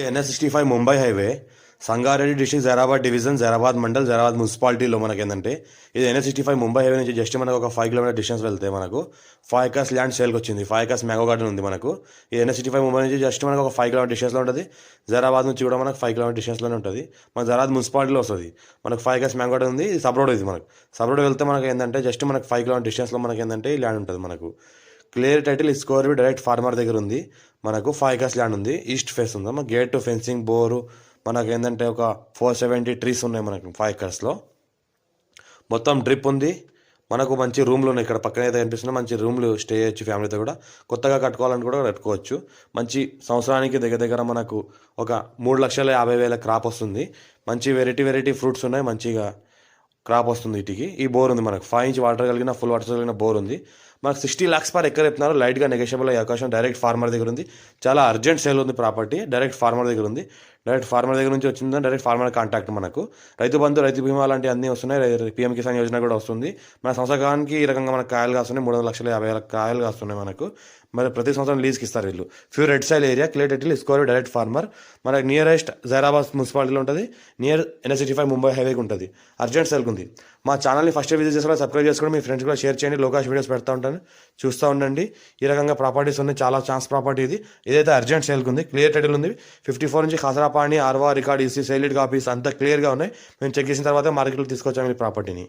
NH65 Mumbai highway Sangareddy district Zaheerabad division Zaheerabad mandal Zaheerabad మున్సిపాలిటీలో మనకి ఏంటంటే ఇది NH65 ముంబై హైవే నుంచి జస్ట్ మనకు ఒక 5 కిలోమీటర్ డిస్టెన్స్ వెళ్తే మనకు 5 ఎకర్స్ ల్యాండ్ సేల్కి వచ్చింది. 5 ఎకర్స్ మ్యాంగో గార్డెన్ ఉంది మనకు. ఈ NH65 ముంబై నుంచి జస్ట్ మనకు ఒక 5 కిలోమీటర్ డిస్టెన్స్లో ఉంటుంది. జైరాబాద్ నుంచి కూడా మనకు 5 కిలోమీటర్ డిస్టెన్స్లోనే ఉంటుంది. మన జైరాబాద్ మున్సిపాలిటీలో వస్తుంది. మనకు 5 ఎకర్స్ మ్యాంగో గార్డెన్ ఉంది. ఇది సబ్ రోడ్. ఇది మనకు సబ్ రోడ్ వెళ్తే మనకి ఏంటంటే జస్ట్ మనకు 5 కిలోమీటర్ డిస్టెన్స్లో మనకి ఏంటంటే ఈ ల్యాండ్ ఉంటుంది. మనకు clear title score direct farmer దగ్గర ఉంది. మనకు 5 ఎకర్స్ ల్యాండ్ ఉంది. ఈస్ట్ ఫేస్ ఉంది. మన గేట్ ఫెన్సింగ్ బోరు మనకు ఏంటంటే ఒక 470 ట్రీస్ ఉన్నాయి మనకు 5 ఎకర్స్లో. మొత్తం డ్రిప్ ఉంది. మనకు మంచి రూమ్లు ఉన్నాయి. ఇక్కడ పక్కన అయితే కనిపిస్తున్నాయి. మంచి రూమ్లు స్టే చేయొచ్చు. ఫ్యామిలీతో కూడా కొత్తగా కట్టుకోవాలని కూడా కట్టుకోవచ్చు. మంచి సంవత్సరానికి దగ్గర దగ్గర మనకు ఒక 3,50,000 క్రాప్ వస్తుంది. మంచి వెరైటీ ఫ్రూట్స్ ఉన్నాయి. మంచిగా క్రాప్ వస్తుంది. వీటికి ఈ బోర్ ఉంది. మనకు 5 ఇంచ్ వాటర్ కలిగిన ఫుల్ వాటర్ కలిగిన బోర్ ఉంది. మనకు 60 lakhs పర్ ఎకర్ చెప్తున్నారు. లైట్గా నెగోషియబుల్ అయ్యే అవకాశం డైరెక్ట్ ఫార్మర్ దగ్గర ఉంది. చాలా అర్జెంట్ సేల్ ఉంది. ప్రాపర్టీ డైరెక్ట్ ఫార్మర్ దగ్గర ఉంది. డైరెక్ట్ ఫార్మర్ దగ్గర నుంచి వచ్చిందని డైరెక్ట్ ఫార్మర్ కాంటాక్ట్. మనకు రైతు బంధు రైతు బీమా లాంటివి అన్నీ వస్తున్నాయి. PM కిసాన్ యోజన కూడా వస్తుంది. మన సంవత్సరానికి ఈ రకంగా మనకు కాయలు కాస్తున్నాయి. 3,50,000 కాయలు కాస్తున్నాయి మనకు. మరి ప్రతి సంవత్సరం లీజ్కి ఇస్తారు వీళ్ళు. Few red soil area clear title score direct farmer. మనకు నియరెస్ట్ జైరాబాద్ మున్సిపాలిటీలో ఉంటుంది. నియర్ NH65 ముంబై హైవేకి ఉంటుంది. అర్జెంట్ సేల్కి ఉంది. మా ఛానల్ని ఫస్ట్ విజిట్ చేసుకోవాలి. సబ్స్క్రైబ్ చేసుకోండి. మీ ఫ్రెండ్స్ కూడా షేర్ చేయండి. లోకాష్ వీడియోస్ పెడతా ఉంటాను. చూస్తూ ఉండండి. ఈ రకంగా ప్రాపర్టీస్ ఉన్నాయి. చాలా ఛాన్స్ ప్రాపర్టీ ఇది. ఇదైతే అర్జెంట్ సేల్కి ఉంది. క్లియర్ టైటిల్ ఉంది. 54 నుంచి ఖాసరాపాణి ఆర్వా రికార్డ్ ఈసీ సైలిడ్ కాపీస్ అంతా క్లియర్గా ఉన్నాయి. మేము చెక్ చేసిన తర్వాత మార్కెట్లో తీసుకొచ్చాము ఈ ప్రాపర్టీని.